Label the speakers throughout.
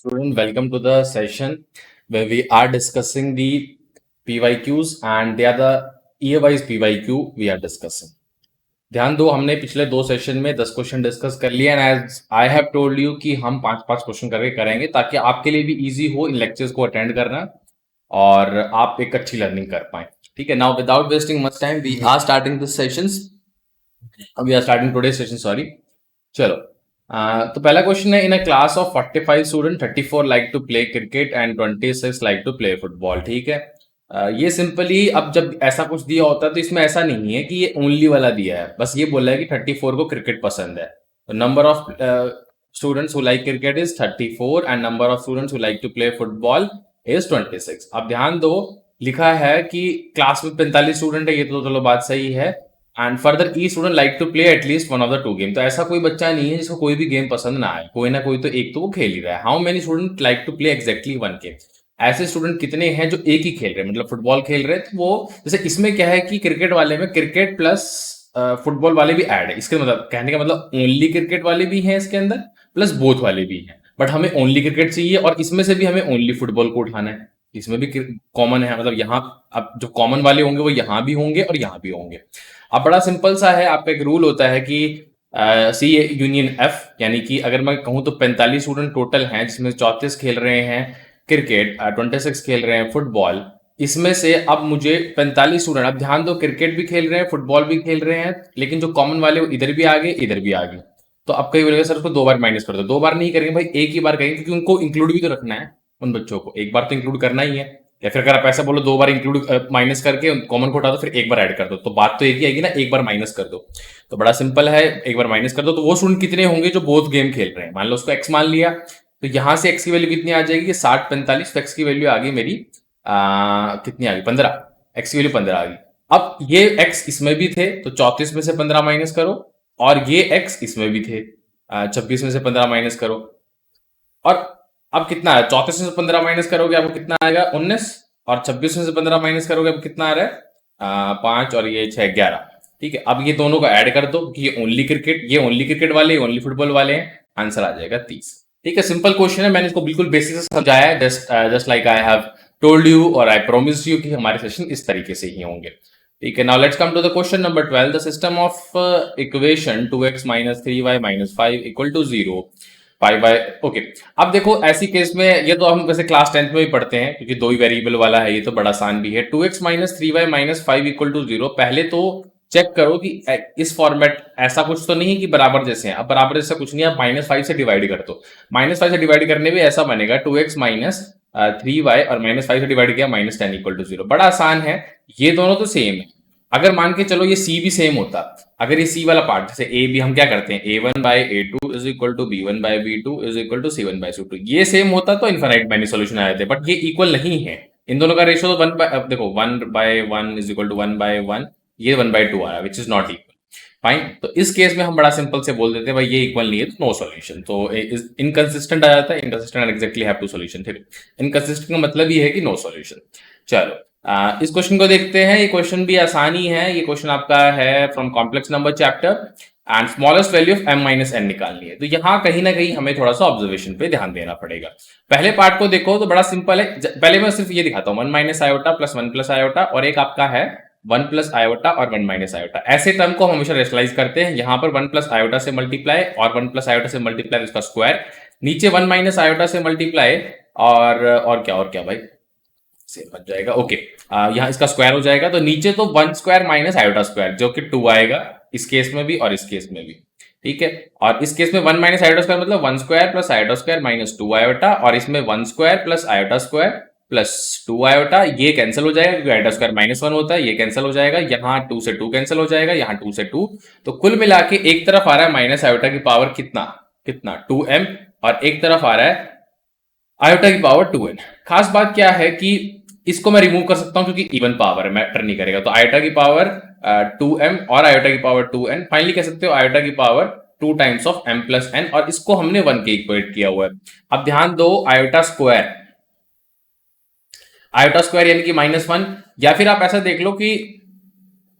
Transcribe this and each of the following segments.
Speaker 1: Student, welcome to the session where we are discussing the PYQs and they are the year-wise PYQ we are discussing. ध्यान दो, हमने पिछले 2 session में 10 question discuss कर लिए and as I have told you कि हम 5-5 question करके करेंगे ताकि आपके लिए भी इजी हो इन लेक्चर्स को अटेंड करना और आप एक अच्छी लर्निंग कर पाए. ठीक है. Now without wasting much time we are starting this sessions. We are starting today session, sorry. चलो. तो पहला क्वेश्चन है, in a class of 45 student 34 like to play cricket and 26 like to play football. ठीक है. ये simply अब जब ऐसा कुछ दिया होता है तो इसमें ऐसा नहीं है कि ये ओनली वाला दिया है, बस ये बोला है कि 34 को क्रिकेट पसंद है. तो number of students who like cricket is 34 and number of students who like to play football is 26. अब ध्यान दो, लिखा है कि क्लास में 45 स्टूडेंट है, ये तो चलो बात सही है. And further each student like to play at least one of the 2 game. तो ऐसा कोई बच्चा नहीं है जिसको कोई भी गेम पसंद ना आए, कोई ना कोई तो एक तो वो खेल ही रहा है. How many student like to play exactly 1 game. ऐसे स्टूडेंट कितने हैं जो एक ही खेल रहे हैं, मतलब फुटबॉल खेल रहे हैं. तो वो जैसे इसमें क्या है कि क्रिकेट वाले में क्रिकेट प्लस फुटबॉल वाले भी ऐड है. इसके मतलब कहने का मतलब ओनली क्रिकेट वाले भी हैं इसके अंदर प्लस बोथ वाले भी हैं. बट हमें ओनली क्रिकेट चाहिए और इसमें से भी हमें ओनली फुटबॉल को उठाना है. इसमें भी कॉमन है, मतलब यहाँ अब जो कॉमन वाले होंगे वो यहाँ भी होंगे और यहाँ भी होंगे. अब बड़ा सिंपल सा है, आपका एक रूल होता है कि सी यूनियन एफ, यानी कि अगर मैं कहूँ तो 45 स्टूडेंट टोटल हैं जिसमें 34 खेल रहे हैं क्रिकेट, 26 खेल रहे हैं फुटबॉल. इसमें से अब मुझे 45 स्टूडेंट, अब ध्यान दो क्रिकेट भी खेल रहे हैं फुटबॉल भी खेल रहे हैं, लेकिन जो कॉमन वाले वो इधर भी आ गए इधर भी आ गए. तो अब कई बोलेगा सर उसको 2 बार माइनस कर दो. 2 बार नहीं करेंगे भाई, एक ही बार करेंगे क्योंकि उनको इंक्लूड भी तो रखना है. उन बच्चों को एक बार तो इंक्लूड करना ही है. या फिर अगर आप ऐसा बोलो 2 बार इंक्लूड माइनस करके कॉमन को हटा दो फिर एक बार ऐड कर दो, तो बात तो एक ही आएगी ना, एक बार माइनस कर दो. तो बड़ा सिंपल है, एक बार माइनस कर दो. तो वो स्टूडेंट कितने होंगे जो बोथ गेम खेल रहे हैं. मान लो उसको एक्स मान लिया, तो यहां से एक्स की वैल्यू कितनी आ जाएगी, 60 45. तो एक्स की वैल्यू आ गई मेरी कितनी आ गई, 15. एक्स की वैल्यू 15 आ गई. अब ये एक्स इसमें भी थे तो 34 में से 15 माइनस करो, और ये एक्स इसमें भी थे 26 में से 15 माइनस करो. और अब कितना है, 34 में से 15 माइनस करोगे आपको कितना आएगा 19, और 26 में से 15 माइनस करोगे अब कितना आ रहा है 5 और ये 6 11. ठीक है. अब ये दोनों को ऐड कर दो कि ये ओनली क्रिकेट, ये ओनली क्रिकेट वाले, ओनली फुटबॉल वाले हैं. आंसर आ जाएगा 30. ठीक है. सिंपल क्वेश्चन है, मैंने इसको बिल्कुल बेसिक से समझाया है, just like I have told you और आई प्रोमिस यू कि हमारे सेशन इस तरीके से ही होंगे. ठीक है. Now let's come to the question number 12. The system of equation 2x - 3y - 5 = 0. Pi by okay. अब देखो ऐसी केस में ये तो हम वैसे क्लास 10th में भी पढ़ते हैं क्योंकि 2 ही वेरिएबल वाला है, ये तो बड़ा आसान भी है. 2x - 3y - 5 = 0. पहले तो चेक करो कि इस फॉर्मेट ऐसा कुछ तो नहीं कि बराबर जैसे हैं. अब बराबर जैसा कुछ नहीं है, -5 से डिवाइड कर दो. -5 से डिवाइड करने में ऐसा बनेगा 2x - 3y और -5 से डिवाइड किया -10 = 0. बड़ा आसान है, ये दोनों तो सेम है. अगर मान के चलो ये सी भी सेम होता, अगर ये सी वाला पार्ट जैसे ए बी, हम क्या करते हैं a1/a2 = b1/b2 = c1/c2, ये सेम होता तो इनफाइनाइट मैनी सॉल्यूशन आ जाते. बट ये इक्वल नहीं है, इन दोनों का रेशियो तो 1/, देखो 1/1 = 1/1, ये 1/2 आया which is not equal. Fine. तो इस केस में हम बड़ा सिंपल से बोल देते हैं भाई ये इक्वल नहीं है तो नो सॉल्यूशन. तो इनकंसिस्टेंट आ जाता है. Inconsistent exactly have two solution. ठीक है. इनकंसिस्टेंट का मतलब ये है कि नो सॉल्यूशन. चलो इस क्वेश्चन को देखते हैं. ये क्वेश्चन भी आसानी है. ये क्वेश्चन आपका है from complex number chapter and smallest value of m - n निकालनी है. तो यहाँ कहीं ना कहीं हमें थोड़ा सा ऑब्जर्वेशन पे ध्यान देना पड़ेगा. पहले पार्ट को देखो तो बड़ा सिंपल है. पहले मैं सिर्फ ये दिखाता हूँ 1 - आयोटा प्लस 1 + आयोटा, और एक आपका है 1 + आयोटा और 1 - आयोटा. ऐसे टर्म को हम हमेशा रेशनलाइज करते हैं. यहाँ पर 1 + आयोटा से मल्टीप्लाई और 1 + आयोटा से मल्टीप्लाई उसका स्क्वायर, नीचे 1 - आयोटा से मल्टीप्लाई और क्या भाई से बन जाएगा. ओके. यहाँ इसका स्क्वायर हो जाएगा, तो नीचे तो 1 स्क्वायर - आयोटा स्क्वायर जो कि 2 आएगा इस केस में भी और इस केस में भी. ठीक है. और इस केस में 1 - आयोटा स्क्वायर मतलब 1 square plus iota square - 2 iota, और इसमें 1 square plus iota square plus 2 iota. ये कैंसिल हो जाएगा क्योंकि आयोटा स्क्वायर -1 होता है, ये कैंसिल हो जाएगा. यहाँ 2 से 2 कैंसिल हो जाएगा, यहाँ 2 से 2. तो कुल मिला के एक तरफ आ रहा है माइनस आयोटा की पावर कितना 2m, और एक तरफ आ रहा है आयोटा की पावर 2n. खास बात क्या है कि इसको मैं रिमूव कर सकता हूं क्योंकि इवन पावर है, मैटर नहीं करेगा. तो आयोटा की पावर 2m और आयोटा की पावर 2n. फाइनली कह सकते हो आयोटा की power 2 times of m + n, और इसको हमने 1 के इक्वेट किया हुआ है. अब ध्यान दो, आयोटा स्क्वायर यानी कि -1, या फिर आप ऐसा देख लो कि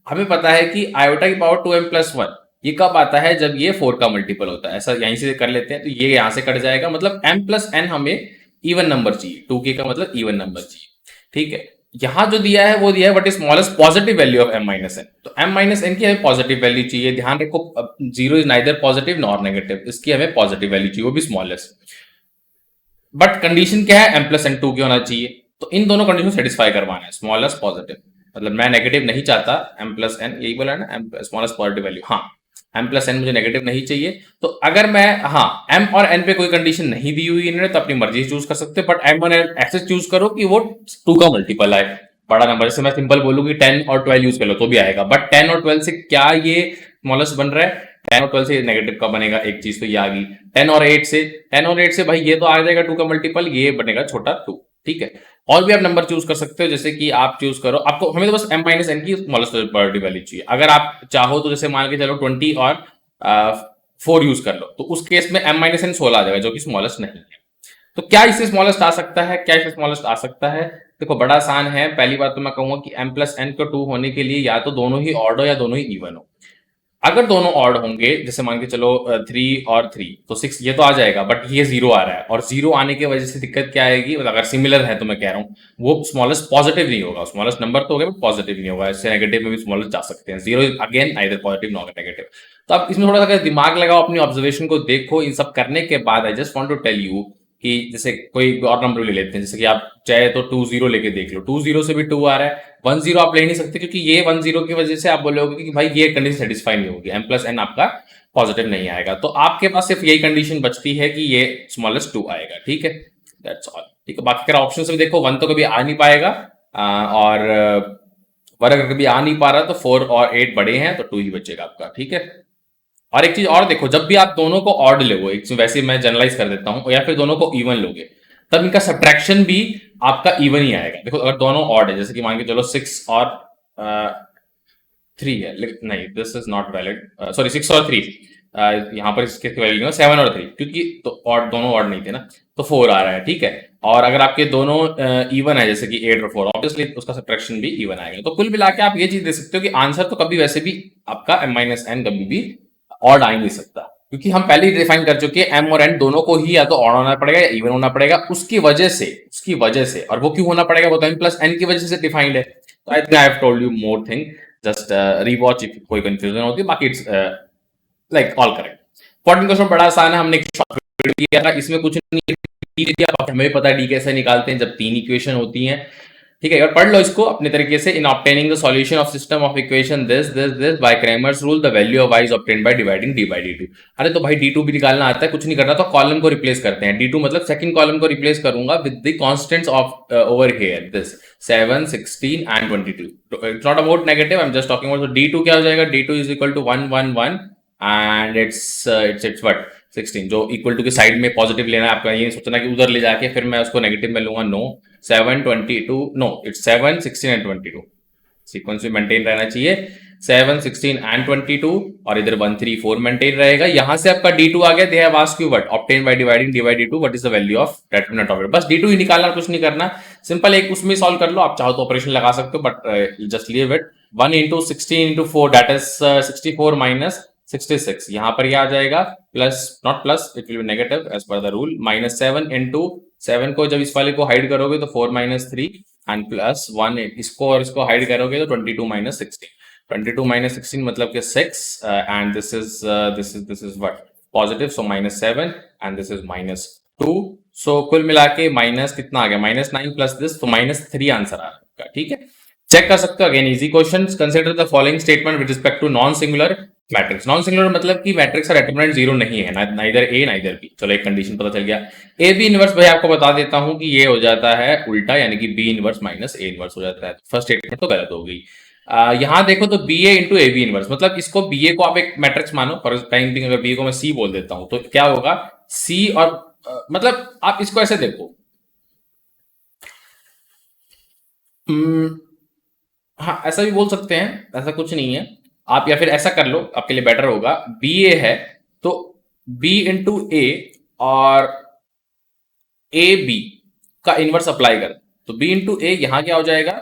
Speaker 1: हमें पता है कि आयोटा की पावर 2m + 1 ये कब आता है? जब ये 4 का मल्टीपल होता है। ऐसा यहीं से कर लेते हैं, तो ये यहां से कट जाएगा, मतलब m प्लस n हमें इवन नंबर चाहिए, 2k का मतलब इवन नंबर चाहिए, ठीक है। यहां जो दिया है वो दिया है what is smallest positive value of m minus n, तो m माइनस n की हमें पॉजिटिव वैल्यू चाहिए। ध्यान रखो, zero is neither positive nor negative, इसकी हमें पॉजिटिव वैल्यू चाहिए, वो भी स्मॉलेस्ट। बट कंडीशन क्या है? m प्लस n 2 के होना चाहिए, तो इन दोनों कंडीशन सेटिस्फाई करवाना है, स्मॉलेस्ट पॉजिटिव, मतलब मैं नेगेटिव नहीं चाहता, m प्लस n यही बोला ना, m स्मॉलेस्ट पॉजिटिव वैल्यू, हाँ m प्लस n मुझे नेगेटिव नहीं चाहिए। तो अगर मैं, हाँ m और n पे कोई कंडीशन नहीं दी हुई इन्होंने, तो अपनी मर्जी चूज कर सकते, बट m और n ऐसे चूज करो कि वो 2 का मल्टीपल आए, बड़ा नंबर। जैसे मैं सिंपल बोलूँ कि 10 और 12 यूज कर लो तो भी आएगा, बट 10 और 12 से क्या ये स्मॉलेस्ट बन रहा है? 10 और 12 से नेगेटिव का बनेगा, एक चीज तो ये आ गई। 10 और 8 से भाई ये तो आ जाएगा 2 का मल्टीपल, ये बनेगा छोटा 2, ठीक है। और भी आप नंबर चूज कर सकते हो, जैसे कि आप चूज करो, आपको हमें तो बस m माइनस एन की स्मॉलेस्ट पॉजिटिव वैल्यू चाहिए। अगर आप चाहो तो जैसे मान के चलो 20 और 4 यूज कर लो, तो उस केस में m माइनस एन 16 आ जाएगा, जो कि स्मॉलेस्ट नहीं है। तो क्या इससे स्मॉलेस्ट आ सकता है? क्या इससे स्मॉलेस्ट आ सकता है? देखो बड़ा आसान है। पहली बात तो मैं कहूंगा कि m प्लस एन को 2 होने के लिए या तो दोनों ही ऑड हो या दोनों ही इवन हो। अगर दोनों ऑड होंगे, जैसे मान के चलो 3 और 3, तो 6 ये तो आ जाएगा, बट ये 0 आ रहा है, और 0 आने की वजह से दिक्कत क्या आएगी? मतलब अगर सिमिलर है तो मैं कह रहा हूँ वो स्मॉलेस्ट पॉजिटिव नहीं होगा, स्मॉलेस्ट नंबर तो हो गया बट पॉजिटिव नहीं होगा। इससे नेगेटिव में भी स्मॉलेस्ट जा सकते हैं, 0 again either positive not negative. तो आप इसमें थोड़ा सा दिमाग लगाओ, अपनी ऑब्जर्वेशन को देखो। इन सब करने के बाद I just want to tell you कि जैसे कोई और नंबर ले लेते हैं, जैसे कि आप चाहे तो 20 लेके देख लो, 20 से भी 2 आ रहा है, 10 आप ले नहीं सकते, क्योंकि ये 10 की वजह से आप बोलोगे कि भाई ये कंडीशन सेटिस्फाई नहीं होगी, m प्लस एन आपका पॉजिटिव नहीं आएगा। तो आपके पास सिर्फ यही कंडीशन बचती है कि ये स्मॉलेस्ट 2 आएगा, ठीक है, दैट्स ऑल, ठीक है। बाकी अगर ऑप्शन से भी देखो, 1 तो कभी आ नहीं पाएगा, और 1 अगर कभी आ नहीं पा रहा तो 4 और 8 बड़े हैं, तो 2 ही बचेगा आपका, ठीक है। और एक चीज और देखो, जब भी आप दोनों को ऑड लोगे, वैसे मैं जनरलाइज कर देता हूं, या फिर दोनों को इवन लोगे, तब इनका सब्ट्रैक्शन भी आपका इवन ही आएगा। देखो अगर दोनों ऑड है, जैसे कि मान के चलो 6 और 3 है, नहीं this is not valid, sorry 6 और 3, यहाँ पर इसके वैल्यू 7 और 3, क्योंकि तो ऑड, दोनों ऑड नहीं थे ना, तो 4 आ रहा है, ठीक है। और अगर आपके दोनों इवन है, जैसे कि 8 और 4, ऑब्वियसली उसका सब्ट्रैक्शन भी इवन आएगा। तो कुल मिला के आप ये चीज देख सकते हो कि आंसर तो कभी वैसे भी आपका m माइनस एन कभी भी ऑड आ ही नहीं सकता, क्योंकि हम पहले ही डिफाइन कर चुके हैं m और n दोनों को ही या तो ऑड होना पड़ेगा या इवन होना पड़ेगा, उसकी वजह से और वो क्यों होना पड़ेगा? वो तो m प्लस n की वजह से डिफाइंड है। तो I think I have told you more thing, just rewatch if कोई कंफ्यूजन होती है, बाकी it's like all correct. 14 question बड़ा आसान है, हमने एक शॉर्ट वीडियो किया था, इसमें कुछ नहीं है, हमें पता है डी कैसे निकालते हैं जब 3 इक्वेशन होती हैं, ठीक है। और पढ़ लो इसको अपने तरीके से। In obtaining the solution of system of equation this this this by Cramer's rule the value of y is obtained by dividing d by dt। अरे तो भाई d2 भी निकालना आता है, कुछ नहीं करना, तो कॉलम को रिप्लेस करते हैं। d2 मतलब सेकंड कॉलम को रिप्लेस करूंगा with the constants of over here, this 7 16 and 22। It's not about negative, I am just talking about. d2 क्या हो जाएगा? d2 is equal to 1 1 1 and it's what 16, जो इक्वल टू के side में positive लेना है आपका, ये नहीं सोचना कि उधर ले जाके फिर मैं उसको नेगेटिव में लूंगा, no. 7 22, no it's 7 16 and 22, sequence में मेंटेन रहना चाहिए, 7 16 एंड 22, और इधर 1 3 4 मेंटेन रहेगा। यहां से आपका d2 आ गया, they have asked you what obtain by dividing d by d2 what is the value of determinant of it. बस d2 ही निकालना, कुछ नहीं करना, सिंपल एक उसमें सॉल्व कर लो, आप चाहो तो ऑपरेशन लगा सकते हो, but just leave it. 1 into 16 into 4 that is 64 minus 66, यहां पर ये आ जाएगा plus, not plus, it will be negative as per the rule, minus 7 into 7 को जब इस वाले को हाइड करोगे तो 4 माइनस 3 एंड प्लस 1, इसको और इसको हाइड करोगे तो 22 माइनस 16, 22 माइनस 16 मतलब कि 6, and this is what positive, so minus 7 and this is minus 2, सो कुल मिला के माइनस कितना आ गया? माइनस 9 प्लस दिस, तो माइनस 3 आंसर आ रहा है, ठीक है। चेक कर सकते हो, again easy question. Consider the following statement with respect to non singular matrix. Non singular मतलब कि मैट्रिक्स का डिटरमिनेंट 0 नहीं है, नाइदर ए नाइदर बी। चलो एक कंडीशन पता चल गया। ए बी इनवर्स भाई आपको बता देता हूं कि ये हो जाता है उल्टा, यानी कि B inverse minus A inverse हो जाता है। फर्स्ट स्टेटमेंट तो गलत हो गई। यहां देखो तो B A into A B inverse, मतलब इसको बी ए को आप एक मैट्रिक्स मानो, फॉर टाइम बिंग अगर बी को मैं सी बोल देता हूं तो क्या होगा? सी और मतलब आप इसको ऐसे देखो, हाँ ऐसा भी बोल सकते हैं, ऐसा कुछ नहीं है। आप या फिर ऐसा कर लो, आपके लिए बेटर होगा। बी ए है तो बी इंटू ए और ए बी का इनवर्स अप्लाई कर, तो बी इंटू ए यहां क्या हो जाएगा?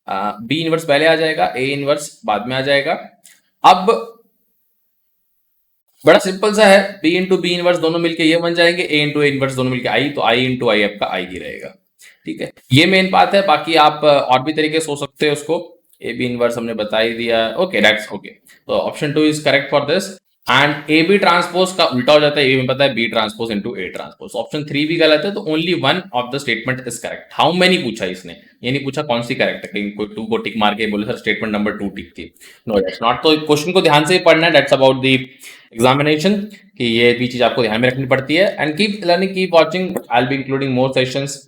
Speaker 1: बी इनवर्स पहले आ जाएगा, ए इनवर्स बाद में आ जाएगा। अब बड़ा सिंपल सा है, बी इंटू बी इनवर्स दोनों मिलके ये बन जाएंगे, ए इंटू ए इनवर्स दोनों मिलके आई, तो आई इंटू आई आपका आई ही रहेगा। ठीक है, ये मेन बात है। बाकी आप और भी तरीके सोच सकते हो उसको, ए बी इनवर्स हमने बता ही दिया। Okay, that's okay. तो option 2 is correct for this. And A B transpose का उल्टा हो जाता है, ए में पता है B transpose into A transpose. Option 3 भी गलत है, तो only one of the statement is correct. How many पूछा इसने, ये नहीं पूछा कौन सी करेक्ट है, कहीं कोई 2 को टिक मार के बोले सर स्टेटमेंट नंबर 2 टिक थी। No that's not. तो क्वेश्चन को ध्यान से ही पढ़ना है, दैट्स अबाउट द एग्जामिनेशन, कि ये भी चीज आपको ध्यान में रखनी पड़ती है। And keep learning, keep watching, I will be including more sessions